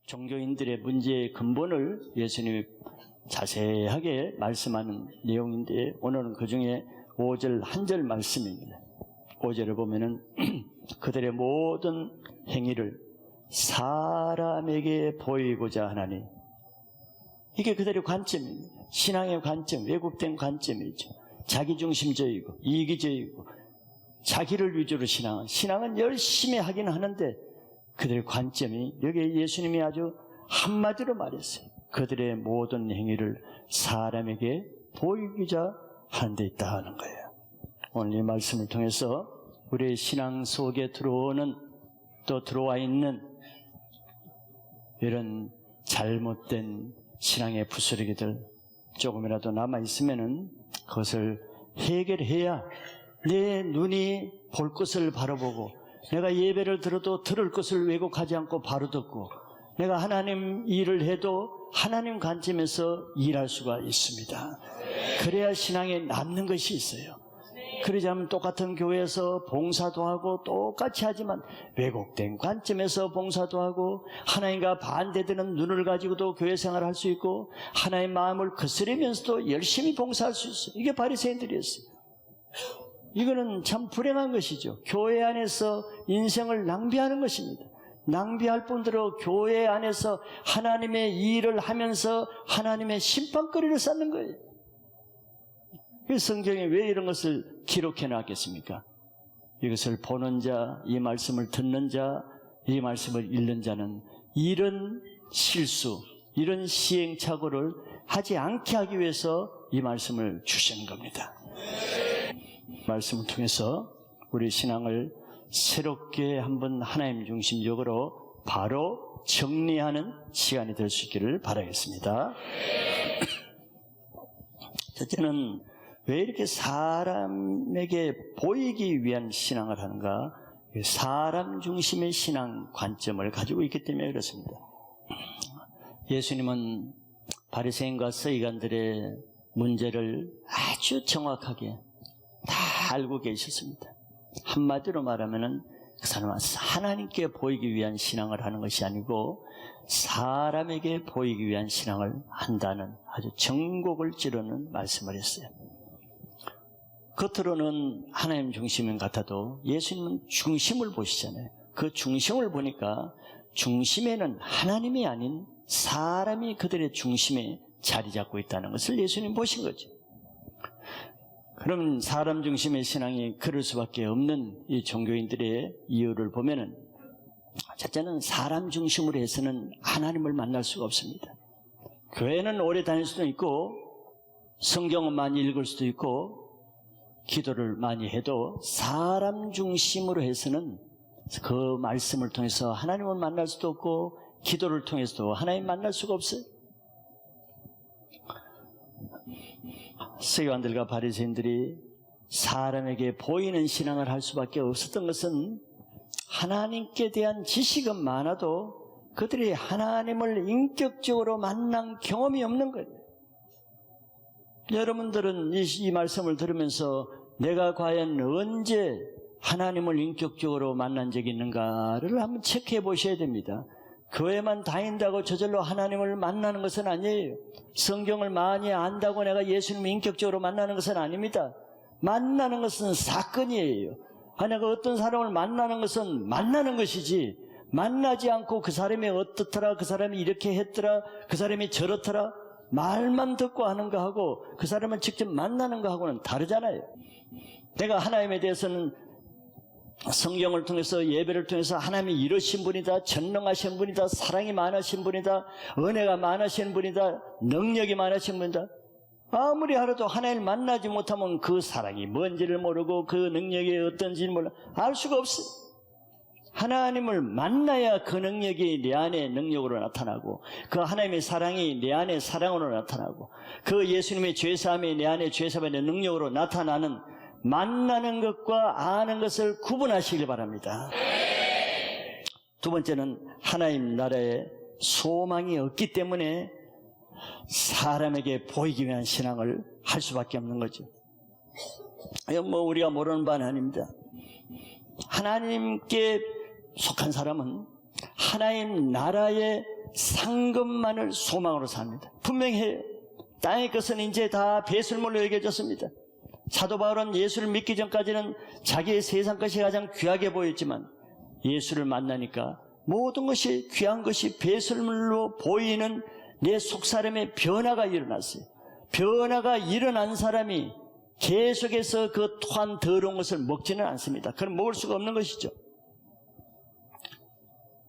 종교인들의 문제의 근본을 예수님이 자세하게 말씀하는 내용인데, 오늘은 그 중에 5절 한 절 말씀입니다. 5절을 보면은 그들의 모든 행위를 사람에게 보이고자 하나니, 이게 그들의 관점입니다. 신앙의 관점, 왜곡된 관점이죠. 자기중심적이고 이기적이고 자기를 위주로 신앙은 열심히 하긴 하는데, 그들의 관점이, 여기에 예수님이 아주 한마디로 말했어요. 그들의 모든 행위를 사람에게 보이고자 하는 데 있다 하는 거예요. 오늘 이 말씀을 통해서 우리의 신앙 속에 들어와 있는 이런 잘못된 신앙의 부스러기들 조금이라도 남아있으면은 그것을 해결해야 내 눈이 볼 것을 바로 보고, 내가 예배를 들어도 들을 것을 왜곡하지 않고 바로 듣고, 내가 하나님 일을 해도 하나님 관점에서 일할 수가 있습니다. 그래야 신앙에 남는 것이 있어요. 그러지 않으면 똑같은 교회에서 봉사도 하고 똑같이 하지만 왜곡된 관점에서 봉사도 하고, 하나님과 반대되는 눈을 가지고도 교회 생활을 할 수 있고, 하나님의 마음을 거스르면서도 열심히 봉사할 수 있어요. 이게 바리새인들이었어요. 이거는 참 불행한 것이죠. 교회 안에서 인생을 낭비하는 것입니다. 낭비할 뿐더러 교회 안에서 하나님의 일을 하면서 하나님의 심판거리를 쌓는 거예요. 성경에 왜 이런 것을 기록해 놨겠습니까? 이것을 보는 자, 이 말씀을 듣는 자, 이 말씀을 읽는 자는 이런 실수, 이런 시행착오를 하지 않게 하기 위해서 이 말씀을 주시는 겁니다. 말씀을 통해서 우리 신앙을 새롭게 한번 하나님 중심적으로 바로 정리하는 시간이 될 수 있기를 바라겠습니다. 첫째는 왜 이렇게 사람에게 보이기 위한 신앙을 하는가? 사람 중심의 신앙 관점을 가지고 있기 때문에 그렇습니다. 예수님은 바리새인과 서기관들의 문제를 아주 정확하게 다 알고 계셨습니다. 한마디로 말하면은 그 사람은 하나님께 보이기 위한 신앙을 하는 것이 아니고 사람에게 보이기 위한 신앙을 한다는 아주 정곡을 찌르는 말씀을 했어요. 겉으로는 하나님 중심인 같아도 예수님은 중심을 보시잖아요. 그 중심을 보니까 중심에는 하나님이 아닌 사람이 그들의 중심에 자리 잡고 있다는 것을 예수님 보신 거죠. 그럼 사람 중심의 신앙이 그럴 수밖에 없는 이 종교인들의 이유를 보면은, 첫째는 사람 중심으로 해서는 하나님을 만날 수가 없습니다. 교회는 오래 다닐 수도 있고 성경은 많이 읽을 수도 있고 기도를 많이 해도 사람 중심으로 해서는 그 말씀을 통해서 하나님을 만날 수도 없고 기도를 통해서도 하나님 만날 수가 없어요. 서기관들과 바리새인들이 사람에게 보이는 신앙을 할 수밖에 없었던 것은 하나님께 대한 지식은 많아도 그들이 하나님을 인격적으로 만난 경험이 없는 거예요. 여러분들은 이 말씀을 들으면서 내가 과연 언제 하나님을 인격적으로 만난 적이 있는가를 한번 체크해 보셔야 됩니다. 교회만 다닌다고 저절로 하나님을 만나는 것은 아니에요. 성경을 많이 안다고 내가 예수님을 인격적으로 만나는 것은 아닙니다. 만나는 것은 사건이에요. 내가 어떤 사람을 만나는 것은 만나는 것이지, 만나지 않고 그 사람이 어떻더라, 그 사람이 이렇게 했더라, 그 사람이 저렇더라 말만 듣고 하는 거하고 그 사람을 직접 만나는 거하고는 다르잖아요. 내가 하나님에 대해서는 성경을 통해서, 예배를 통해서 하나님이 이러신 분이다, 전능하신 분이다, 사랑이 많으신 분이다, 은혜가 많으신 분이다, 능력이 많으신 분이다, 아무리 하루도 하나님을 만나지 못하면 그 사랑이 뭔지를 모르고 그 능력이 어떤지를 몰라 알 수가 없어요. 하나님을 만나야 그 능력이 내 안에 능력으로 나타나고, 그 하나님의 사랑이 내 안에 사랑으로 나타나고, 그 예수님의 죄사함이 내 안에 죄사함의 능력으로 나타나는, 만나는 것과 아는 것을 구분하시길 바랍니다. 두 번째는 하나님 나라에 소망이 없기 때문에 사람에게 보이기 위한 신앙을 할 수밖에 없는 거죠. 이건 우리가 모르는 바는 아닙니다. 하나님께 속한 사람은 하나님 나라의 상급만을 소망으로 삽니다. 분명히 해요. 땅의 것은 이제 다 배설물로 여겨졌습니다. 사도 바울은 예수를 믿기 전까지는 자기의 세상 것이 가장 귀하게 보였지만 예수를 만나니까 모든 것이 귀한 것이 배설물로 보이는 내 속사람의 변화가 일어났어요. 변화가 일어난 사람이 계속해서 그 토한 더러운 것을 먹지는 않습니다. 그럼 먹을 수가 없는 것이죠.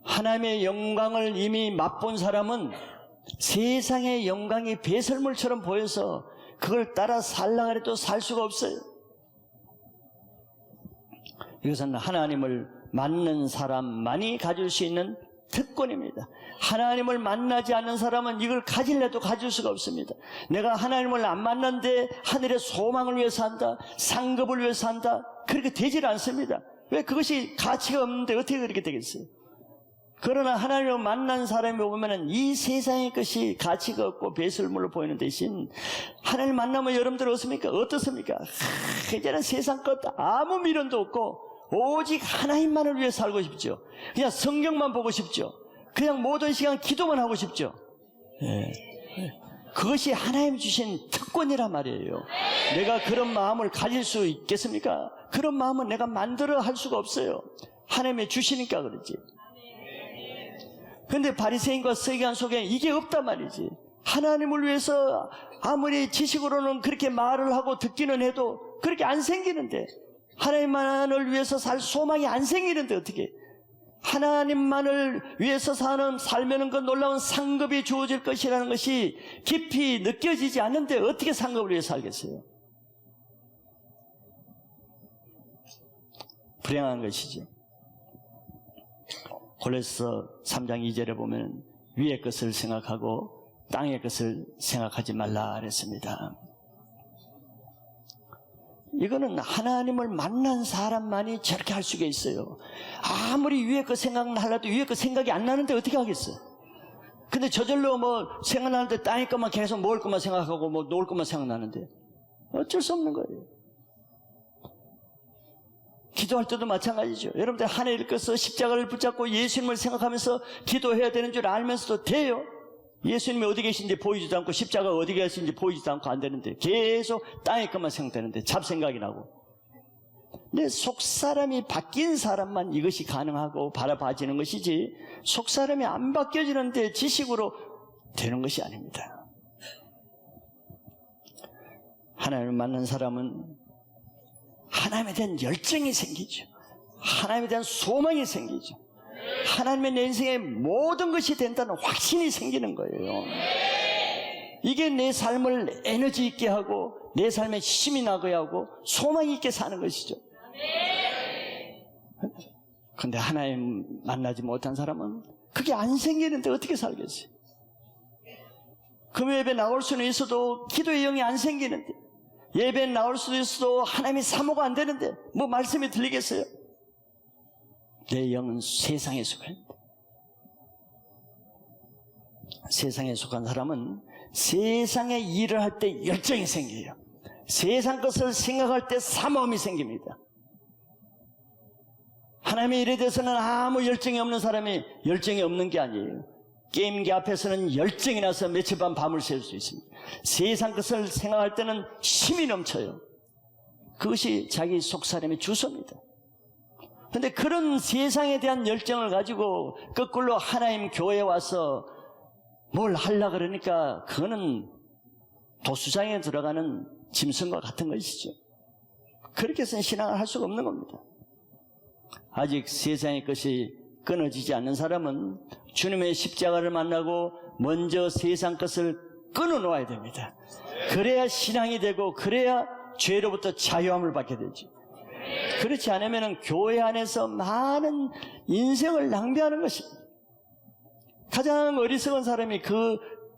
하나님의 영광을 이미 맛본 사람은 세상의 영광이 배설물처럼 보여서 그걸 따라 살라 그래도 살 수가 없어요. 이것은 하나님을 만난 사람만이 가질 수 있는 특권입니다. 하나님을 만나지 않는 사람은 이걸 가질래도 가질 수가 없습니다. 내가 하나님을 안 만났는데 하늘의 소망을 위해서 한다, 상급을 위해서 한다, 그렇게 되질 않습니다. 왜? 그것이 가치가 없는데 어떻게 그렇게 되겠어요? 그러나 하나님을 만난 사람이 보면은 이 세상의 것이 가치가 없고 배설물로 보이는 대신 하나님을 만나면 여러분들 어떻습니까? 이제는 세상 것 아무 미련도 없고 오직 하나님만을 위해 살고 싶죠. 그냥 성경만 보고 싶죠. 그냥 모든 시간 기도만 하고 싶죠. 그것이 하나님 주신 특권이란 말이에요. 내가 그런 마음을 가질 수 있겠습니까? 그런 마음은 내가 만들어 할 수가 없어요. 하나님이 주시니까 그러지. 그런데 바리새인과 서기관 속에 이게 없단 말이지. 하나님을 위해서 아무리 지식으로는 그렇게 말을 하고 듣기는 해도 그렇게 안 생기는데, 하나님만을 위해서 살 소망이 안 생기는데 어떻게? 하나님만을 위해서 사는 살면은 그 놀라운 상급이 주어질 것이라는 것이 깊이 느껴지지 않는데 어떻게 상급을 위해 살겠어요? 불행한 것이죠. 골로새 3장 2절에 보면 위의 것을 생각하고 땅의 것을 생각하지 말라 그랬습니다. 이거는 하나님을 만난 사람만이 저렇게 할 수가 있어요. 아무리 위의 것 생각하려도 위의 것 생각이 안 나는데 어떻게 하겠어요? 근데 저절로 생각나는데 땅의 것만 계속 먹을 것만 생각하고 놀 것만 생각나는데 어쩔 수 없는 거예요. 기도할 때도 마찬가지죠. 여러분들 하나님을 께서 십자가를 붙잡고 예수님을 생각하면서 기도해야 되는 줄 알면서도 돼요? 예수님이 어디 계신지 보이지도 않고 십자가가 어디 계신지 보이지도 않고 안 되는데 계속 땅의 것만 생각되는데 잡생각이 나고. 근데 속사람이 바뀐 사람만 이것이 가능하고 바라봐지는 것이지 속사람이 안 바뀌어지는데 지식으로 되는 것이 아닙니다. 하나님을 만난 사람은 하나님에 대한 열정이 생기죠. 하나님에 대한 소망이 생기죠. 하나님의 내 인생의 모든 것이 된다는 확신이 생기는 거예요. 이게 내 삶을 에너지 있게 하고 내 삶에 힘이 나게 하고 소망이 있게 사는 것이죠. 그런데 하나님 만나지 못한 사람은 그게 안 생기는데 어떻게 살겠어요? 금요 예배 나올 수는 있어도 기도의 영이 안 생기는데, 예배에 나올 수도 있어도 하나님이 사모가 안 되는데 말씀이 들리겠어요? 내 영은 세상에 속합니다. 세상에 속한 사람은 세상의 일을 할 때 열정이 생겨요. 세상 것을 생각할 때 사모함이 생깁니다. 하나님의 일에 대해서는 아무 열정이 없는 사람이 열정이 없는 게 아니에요. 게임기 앞에서는 열정이 나서 며칠 밤 밤을 새울 수 있습니다. 세상 것을 생각할 때는 힘이 넘쳐요. 그것이 자기 속사람의 주소입니다. 그런데 그런 세상에 대한 열정을 가지고 거꾸로 하나님 교회에 와서 뭘 하려고 그러니까 그거는 도수장에 들어가는 짐승과 같은 것이죠. 그렇게 해서는 신앙을 할 수가 없는 겁니다. 아직 세상의 것이 끊어지지 않는 사람은 주님의 십자가를 만나고 먼저 세상 것을 끊어놓아야 됩니다. 그래야 신앙이 되고 그래야 죄로부터 자유함을 받게 되죠. 그렇지 않으면 교회 안에서 많은 인생을 낭비하는 것입니다. 가장 어리석은 사람이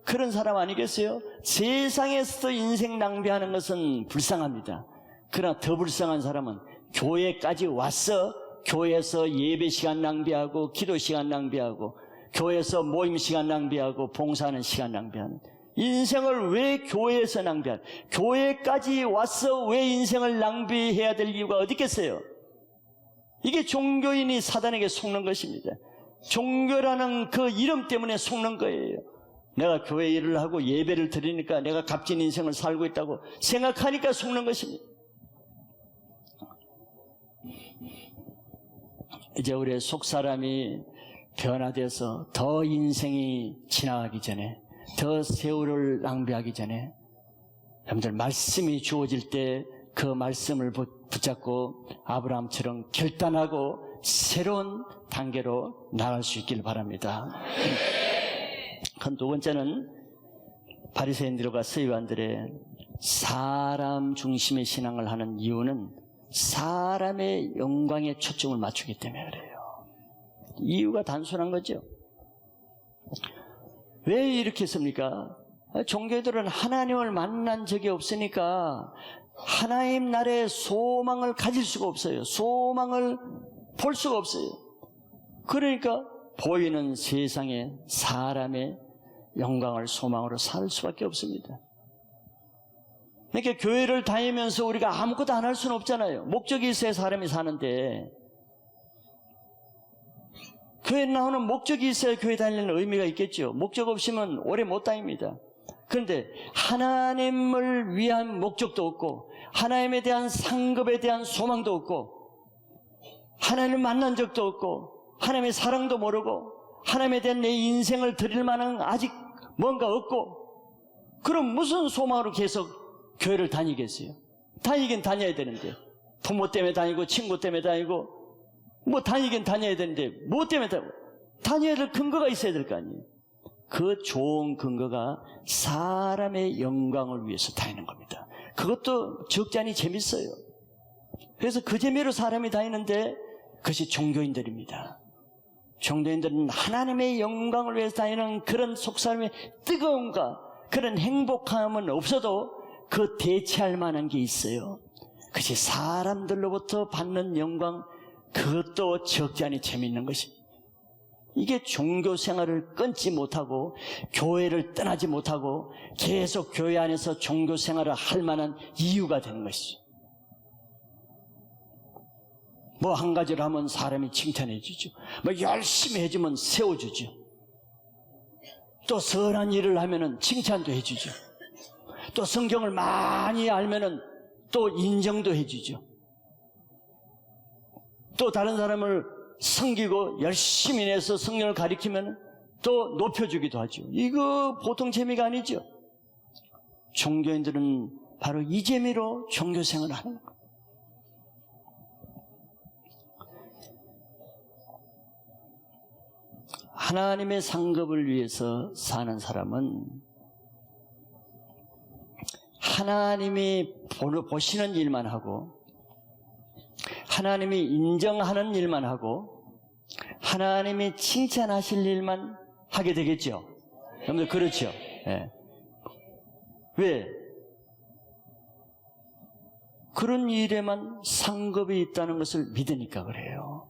그런 사람 아니겠어요? 세상에서 인생 낭비하는 것은 불쌍합니다. 그러나 더 불쌍한 사람은 교회까지 와서 교회에서 예배 시간 낭비하고 기도 시간 낭비하고 교회에서 모임 시간 낭비하고 봉사하는 시간 낭비하는, 인생을 왜 교회에서 낭비하는, 교회까지 와서 왜 인생을 낭비해야 될 이유가 어디 있겠어요? 이게 종교인이 사단에게 속는 것입니다. 종교라는 그 이름 때문에 속는 거예요. 내가 교회 일을 하고 예배를 드리니까 내가 값진 인생을 살고 있다고 생각하니까 속는 것입니다. 이제 우리의 속사람이 변화돼서 더 인생이 지나가기 전에, 더 세월을 낭비하기 전에, 여러분들 말씀이 주어질 때 그 말씀을 붙잡고 아브라함처럼 결단하고 새로운 단계로 나갈 수 있길 바랍니다. 그럼 두 번째는 바리새인들과 서기관들의 사람 중심의 신앙을 하는 이유는 사람의 영광에 초점을 맞추기 때문에 그래요. 이유가 단순한 거죠. 왜 이렇게 했습니까? 종교들은 하나님을 만난 적이 없으니까 하나님 나라의 소망을 가질 수가 없어요. 소망을 볼 수가 없어요. 그러니까 보이는 세상에 사람의 영광을 소망으로 살 수밖에 없습니다. 그러니까 교회를 다니면서 우리가 아무것도 안 할 수는 없잖아요. 목적이 있어야 사람이 사는데, 교회 나오는 목적이 있어야 교회 다니는 의미가 있겠죠. 목적 없이면 오래 못 다닙니다. 그런데 하나님을 위한 목적도 없고 하나님에 대한 상급에 대한 소망도 없고 하나님을 만난 적도 없고 하나님의 사랑도 모르고 하나님에 대한 내 인생을 드릴 만한 아직 뭔가 없고, 그럼 무슨 소망으로 계속 교회를 다니겠어요? 다니긴 다녀야 되는데, 부모 때문에 다니고 친구 때문에 다니고 뭐 다니긴 다녀야 되는데 뭐 때문에 다녀야 될 근거가 있어야 될 거 아니에요. 그 좋은 근거가 사람의 영광을 위해서 다니는 겁니다. 그것도 적지 않이 재밌어요. 그래서 그 재미로 사람이 다니는데 그것이 종교인들입니다. 종교인들은 하나님의 영광을 위해서 다니는 그런 속사람의 뜨거움과 그런 행복함은 없어도 그 대체할 만한 게 있어요. 그것이 사람들로부터 받는 영광, 그것도 적지 않이 재밌는 것입니다. 이게 종교 생활을 끊지 못하고 교회를 떠나지 못하고 계속 교회 안에서 종교 생활을 할 만한 이유가 되는 것이죠. 뭐 한 가지를 하면 사람이 칭찬해 주죠. 뭐 열심히 해주면 세워주죠. 또 선한 일을 하면은 칭찬도 해주죠. 또 성경을 많이 알면은 또 인정도 해주죠. 또 다른 사람을 섬기고 열심히 내서 성경을 가리키면 또 높여주기도 하죠. 이거 보통 재미가 아니죠. 종교인들은 바로 이 재미로 종교 생활을 하는 거예요. 하나님의 상급을 위해서 사는 사람은 하나님이 보시는 일만 하고 하나님이 인정하는 일만 하고 하나님이 칭찬하실 일만 하게 되겠죠. 여러분들 그렇죠? 네. 왜? 그런 일에만 상급이 있다는 것을 믿으니까 그래요.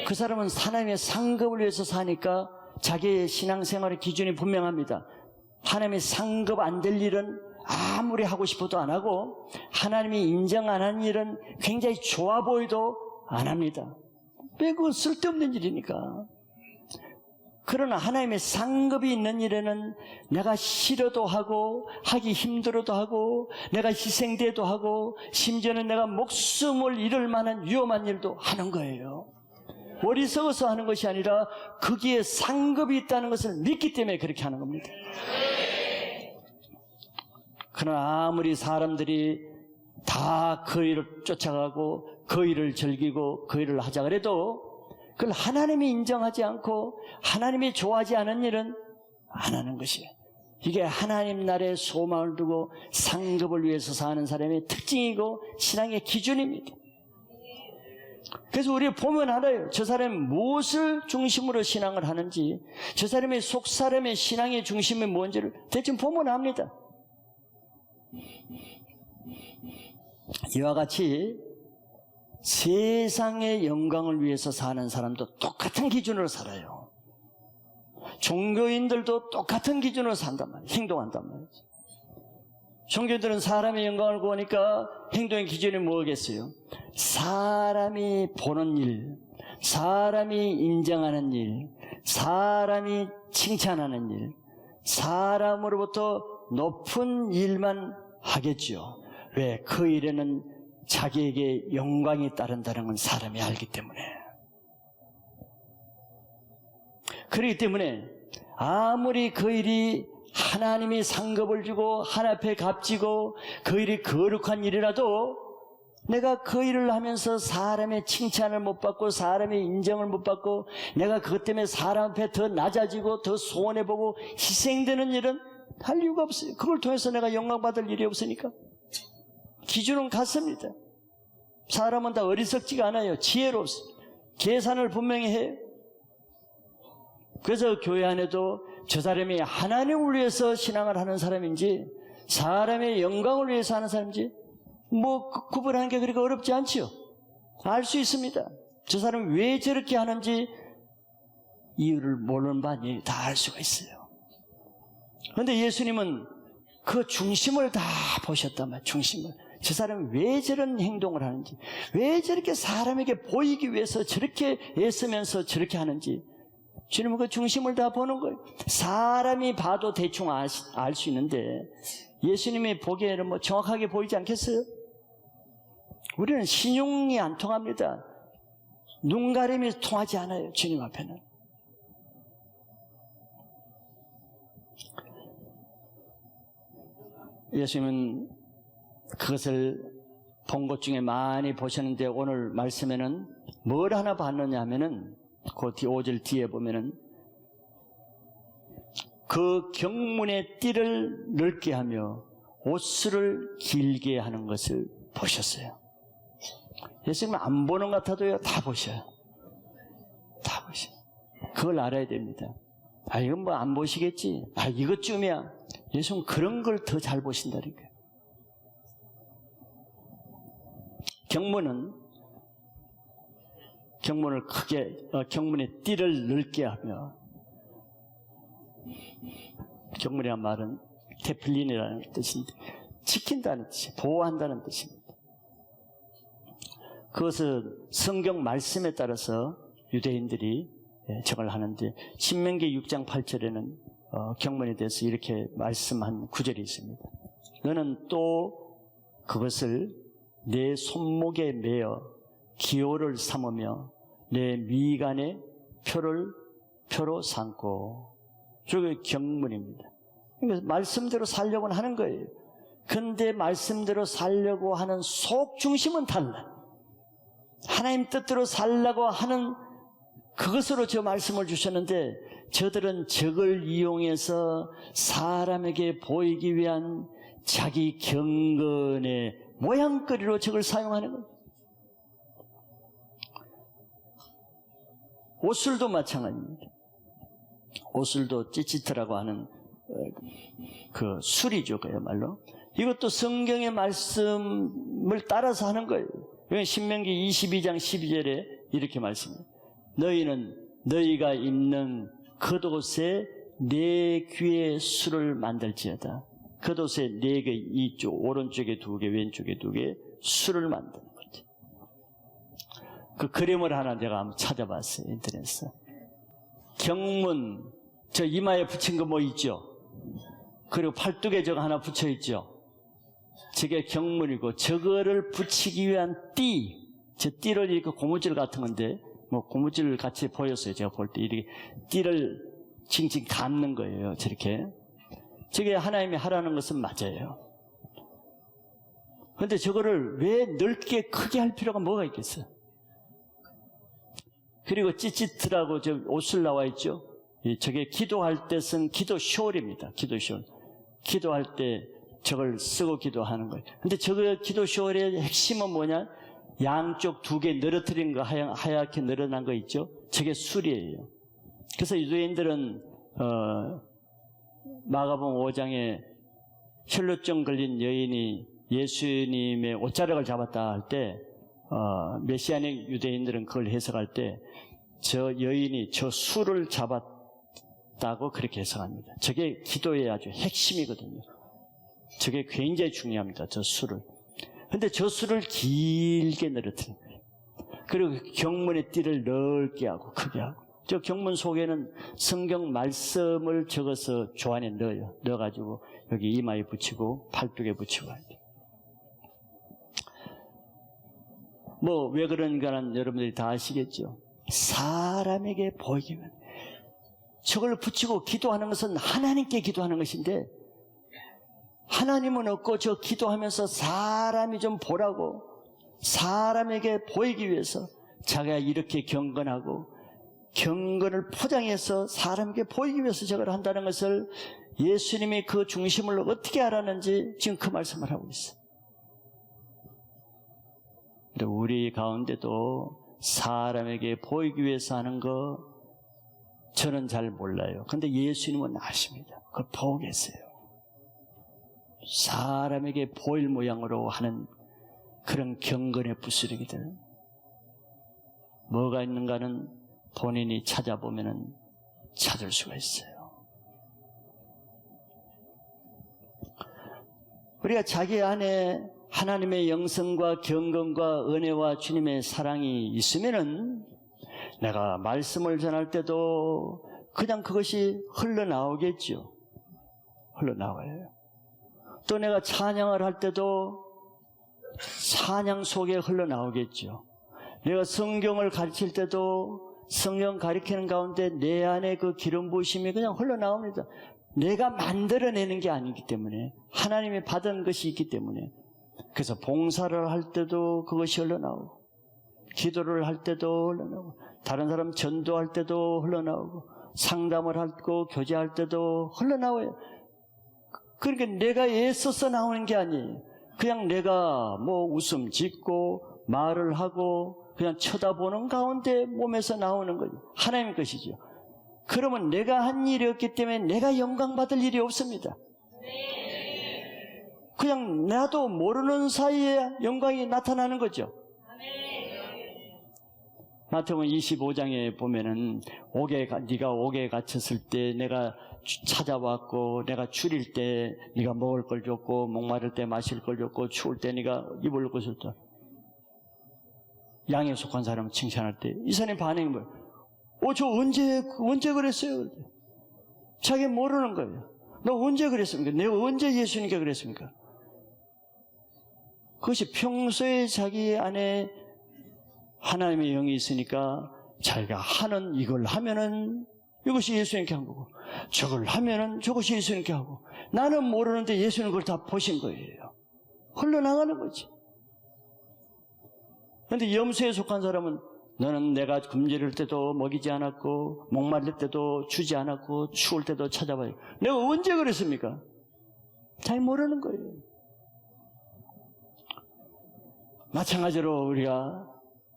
그 사람은 하나님의 상급을 위해서 사니까 자기의 신앙생활의 기준이 분명합니다. 하나님의 상급 안 될 일은 아무리 하고 싶어도 안 하고 하나님이 인정 안 하는 일은 굉장히 좋아 보여도 안 합니다. 왜? 그건 쓸데없는 일이니까. 그러나 하나님의 상급이 있는 일에는 내가 싫어도 하고 하기 힘들어도 하고 내가 희생돼도 하고 심지어는 내가 목숨을 잃을 만한 위험한 일도 하는 거예요. 어리석어서 하는 것이 아니라 거기에 상급이 있다는 것을 믿기 때문에 그렇게 하는 겁니다. 그러나 아무리 사람들이 다 그 일을 쫓아가고 그 일을 즐기고 그 일을 하자 그래도 그걸 하나님이 인정하지 않고 하나님이 좋아하지 않은 일은 안 하는 것이에요. 이게 하나님 나라의 소망을 두고 상급을 위해서 사는 사람의 특징이고 신앙의 기준입니다. 그래서 우리가 보면 알아요. 저 사람이 무엇을 중심으로 신앙을 하는지, 저 사람의 속 사람의 신앙의 중심이 뭔지를 대충 보면 압니다. 이와 같이 세상의 영광을 위해서 사는 사람도 똑같은 기준으로 살아요. 종교인들도 똑같은 기준으로 산단 말이에요. 행동한단 말이죠. 종교인들은 사람의 영광을 구하니까 행동의 기준이 뭐겠어요? 사람이 보는 일, 사람이 인정하는 일, 사람이 칭찬하는 일, 사람으로부터 높은 일만 하겠지요. 왜? 그 일에는 자기에게 영광이 따른다는 건 사람이 알기 때문에. 그렇기 때문에 아무리 그 일이 하나님이 상급을 주고 하나님 앞에 값지고 그 일이 거룩한 일이라도 내가 그 일을 하면서 사람의 칭찬을 못 받고 사람의 인정을 못 받고 내가 그것 때문에 사람 앞에 더 낮아지고 더 손해보고 희생되는 일은 할 이유가 없어요. 그걸 통해서 내가 영광받을 일이 없으니까. 기준은 같습니다. 사람은 다 어리석지가 않아요. 지혜롭습니다. 계산을 분명히 해요. 그래서 교회 안에도 저 사람이 하나님을 위해서 신앙을 하는 사람인지 사람의 영광을 위해서 하는 사람인지 구분하는 게 그렇게 어렵지 않지요. 알 수 있습니다. 저 사람이 왜 저렇게 하는지 이유를 모르는 바니 다 알 수가 있어요. 그런데 예수님은 그 중심을 다 보셨단 말이에요. 중심을. 저 사람이 왜 저런 행동을 하는지, 왜 저렇게 사람에게 보이기 위해서 저렇게 애쓰면서 저렇게 하는지 주님은 그 중심을 다 보는 거예요. 사람이 봐도 대충 알 수 있는데 예수님이 보기에는 정확하게 보이지 않겠어요? 우리는 신용이 안 통합니다. 눈가림이 통하지 않아요. 주님 앞에는. 예수님은 그것을 본 것 중에 많이 보셨는데 오늘 말씀에는 뭘 하나 봤느냐 하면은 그 5절 뒤에 보면은 그 경문의 띠를 넓게 하며 옷수를 길게 하는 것을 보셨어요. 예수님은 안 보는 것 같아도요, 다 보셔요. 다 보셔요. 그걸 알아야 됩니다. 이건 뭐 안 보시겠지. 이것쯤이야. 예수님은 그런 걸 더 잘 보신다니까요. 경문을 크게, 경문의 띠를 넓게 하며, 경문이란 말은 테플린이라는 뜻인데, 지킨다는 뜻이에요. 보호한다는 뜻입니다. 그것은 성경 말씀에 따라서 유대인들이 저걸 하는데, 신명기 6장 8절에는 경문에 대해서 이렇게 말씀한 구절이 있습니다. 너는 또 그것을 내 손목에 매어 기호를 삼으며 내 미간에 표로 삼고. 저게 경문입니다. 그러니까 말씀대로 살려고 하는 거예요. 근데 말씀대로 살려고 하는 속 중심은 달라. 하나님 뜻대로 살려고 하는 그것으로 저 말씀을 주셨는데 저들은 저걸 이용해서 사람에게 보이기 위한 자기 경건의 모양거리로 저걸 사용하는 거예요. 옷술도 마찬가지입니다. 옷술도 찌찌트라고 하는 그 술이죠, 그야말로. 이것도 성경의 말씀을 따라서 하는 거예요. 신명기 22장 12절에 이렇게 말씀해요. 너희는 너희가 입는 겉옷에 네 귀에 술을 만들지어다. 겉옷에 네 개, 이쪽 오른쪽에 2개, 왼쪽에 2개 술을 만드는 거죠. 그 그림을 하나 내가 한번 찾아봤어요, 인터넷에서. 경문, 저 이마에 붙인 거 뭐 있죠? 그리고 팔뚝에 저거 하나 붙여 있죠? 저게 경문이고, 저거를 붙이기 위한 띠, 저 띠를 이렇게 고무줄 같은 건데, 고무줄 같이 보였어요. 제가 볼 때 이렇게 띠를 칭칭 감는 거예요. 저렇게. 저게 하나님이 하라는 것은 맞아요. 그런데 저거를 왜 넓게 크게 할 필요가 뭐가 있겠어요? 그리고 찌찌트라고 저 옷을 나와 있죠. 저게 기도할 때 쓴 기도 숄입니다. 기도 숄. 기도할 때 저걸 쓰고 기도하는 거예요. 근데 저거 기도 숄의 핵심은 뭐냐? 양쪽 2개 늘어뜨린 거, 하얗게 늘어난 거 있죠? 저게 술이에요. 그래서 유대인들은 마가복음 5장에 혈루증 걸린 여인이 예수님의 옷자락을 잡았다 할 때 메시아닉 유대인들은 그걸 해석할 때 저 여인이 저 술을 잡았다고 그렇게 해석합니다. 저게 기도의 아주 핵심이거든요. 저게 굉장히 중요합니다. 저 술을. 근데 저 술을 길게 늘어뜨린 거예요. 그리고 경문의 띠를 넓게 하고 크게 하고 저 경문 속에는 성경 말씀을 적어서 조 안에 넣어요. 넣어가지고 여기 이마에 붙이고 팔뚝에 붙이고 해야 돼요. 뭐 왜 그런가는 여러분들이 다 아시겠죠. 사람에게 보이기 위해 저걸 붙이고 기도하는 것은 하나님께 기도하는 것인데, 하나님은 없고 저 기도하면서 사람이 좀 보라고, 사람에게 보이기 위해서 자기가 이렇게 경건하고 경건을 포장해서 사람에게 보이기 위해서 저걸 한다는 것을 예수님이 그 중심을 어떻게 알았는지 지금 그 말씀을 하고 있어요. 근데 우리 가운데도 사람에게 보이기 위해서 하는 거 저는 잘 몰라요. 근데 예수님은 아십니다. 그걸 보고 계세요. 사람에게 보일 모양으로 하는 그런 경건의 부스러기들, 뭐가 있는가는 본인이 찾아보면 찾을 수가 있어요. 우리가 자기 안에 하나님의 영성과 경건과 은혜와 주님의 사랑이 있으면은 내가 말씀을 전할 때도 그냥 그것이 흘러나오겠죠. 흘러나와요. 또 내가 찬양을 할 때도 찬양 속에 흘러나오겠죠. 내가 성경을 가르칠 때도 성경 가르치는 가운데 내 안에 그 기름 부으심이 그냥 흘러나옵니다. 내가 만들어내는 게 아니기 때문에, 하나님이 받은 것이 있기 때문에. 그래서 봉사를 할 때도 그것이 흘러나오고, 기도를 할 때도 흘러나오고, 다른 사람 전도할 때도 흘러나오고, 상담을 하고 교제할 때도 흘러나와요. 그러니까 내가 애써서 나오는 게 아니에요. 그냥 내가 뭐 웃음 짓고 말을 하고 그냥 쳐다보는 가운데 몸에서 나오는 거죠. 하나님 것이죠. 그러면 내가 한 일이 없기 때문에 내가 영광 받을 일이 없습니다. 그냥 나도 모르는 사이에 영광이 나타나는 거죠. 마태복음 25장에 보면은 네가 옥에 갇혔을 때 내가 찾아왔고, 내가 줄일 때 네가 먹을 걸 줬고, 목마를 때 마실 걸 줬고, 추울 때 네가 입을 것을 줬다. 양에 속한 사람을 칭찬할 때 이 사람의 반응이 뭐예요? 저 언제 그랬어요? 자기 모르는 거예요. 너 언제 그랬습니까? 내가 언제 예수님께 그랬습니까? 그것이 평소에 자기 안에 하나님의 영이 있으니까 자기가 하는 이걸 하면은 이것이 예수님께 한 거고, 저걸 하면은 저것이 예수님께 하고, 나는 모르는데 예수님 그걸 다 보신 거예요. 흘러나가는 거지. 그런데 염소에 속한 사람은 너는 내가 굶주릴 때도 먹이지 않았고, 목마를 때도 주지 않았고, 추울 때도 찾아봐요. 내가 언제 그랬습니까? 잘 모르는 거예요. 마찬가지로 우리가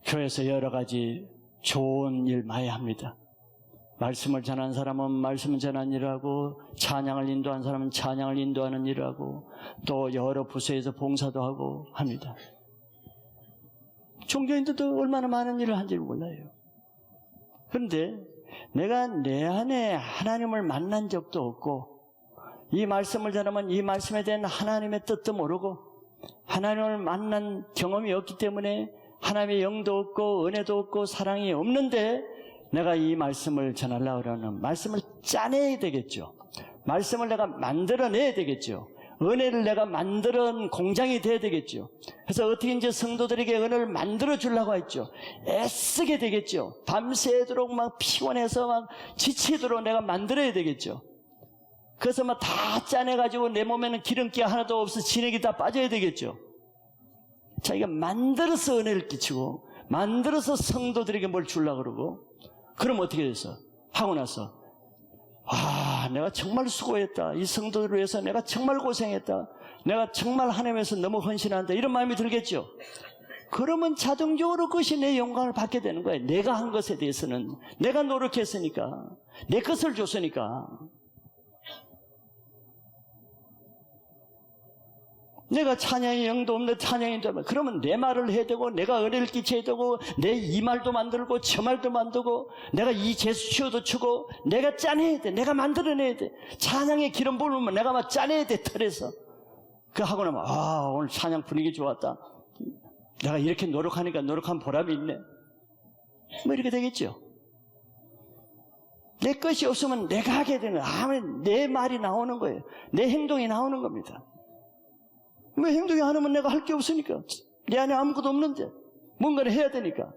교회에서 여러 가지 좋은 일 많이 합니다. 말씀을 전하는 사람은 말씀을 전하는 일을 하고, 찬양을 인도하는 사람은 찬양을 인도하는 일을 하고, 또 여러 부서에서 봉사도 하고 합니다. 종교인들도 얼마나 많은 일을 한지 몰라요. 그런데 내가 내 안에 하나님을 만난 적도 없고, 이 말씀을 전하면 이 말씀에 대한 하나님의 뜻도 모르고, 하나님을 만난 경험이 없기 때문에 하나님의 영도 없고 은혜도 없고 사랑이 없는데, 내가 이 말씀을 전하려고 그러는, 말씀을 짜내야 되겠죠. 말씀을 내가 만들어내야 되겠죠. 은혜를 내가 만드는 공장이 돼야 되겠죠. 그래서 어떻게 이제 성도들에게 은혜를 만들어 주려고 했죠. 애쓰게 되겠죠. 밤새도록 막 피곤해서 막 지치도록 내가 만들어야 되겠죠. 그래서 막 다 짜내가지고 내 몸에는 기름기 하나도 없어 진액이 다 빠져야 되겠죠. 자기가 만들어서 은혜를 끼치고, 만들어서 성도들에게 뭘 주려고 그러고, 그럼 어떻게 됐어? 하고 나서, 내가 정말 수고했다. 이 성도들을 위해서 내가 정말 고생했다. 내가 정말 하나님에서 너무 헌신한다. 이런 마음이 들겠죠. 그러면 자동적으로 그것이 내 영광을 받게 되는 거예요. 내가 한 것에 대해서는, 내가 노력했으니까, 내 것을 줬으니까. 내가 찬양의 영도 없는데 찬양인도, 그러면 내 말을 해야 되고, 내가 은혜를 끼쳐야 되고, 내 이 말도 만들고 저 말도 만들고, 내가 이 제스처도 추고, 내가 짜내야 돼. 내가 만들어내야 돼. 찬양의 기름 부으면 내가 막 짜내야 돼. 털에서. 그 하고 나면 오늘 찬양 분위기 좋았다. 내가 이렇게 노력하니까 노력한 보람이 있네. 뭐 이렇게 되겠죠. 내 것이 없으면 내가 하게 되는, 내 말이 나오는 거예요. 내 행동이 나오는 겁니다. 왜 행동이 안 하면 내가 할 게 없으니까. 내 안에 아무것도 없는데 뭔가를 해야 되니까.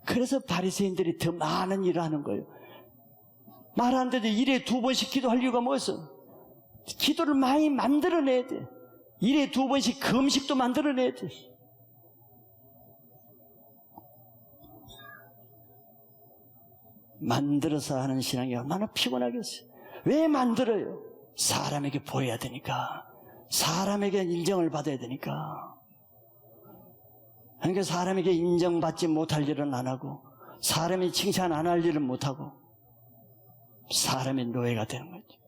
그래서 바리새인들이 더 많은 일을 하는 거예요. 말 안 돼도 일에 2번씩 기도할 이유가 뭐였어? 기도를 많이 만들어내야 돼. 일에 2번씩 금식도 만들어내야 돼. 만들어서 하는 신앙이 얼마나 피곤하겠어요. 왜 만들어요? 사람에게 보여야 되니까. 사람에게 인정을 받아야 되니까. 그러니까 사람에게 인정받지 못할 일은 안 하고, 사람이 칭찬 안 할 일은 못하고, 사람의 노예가 되는 거죠.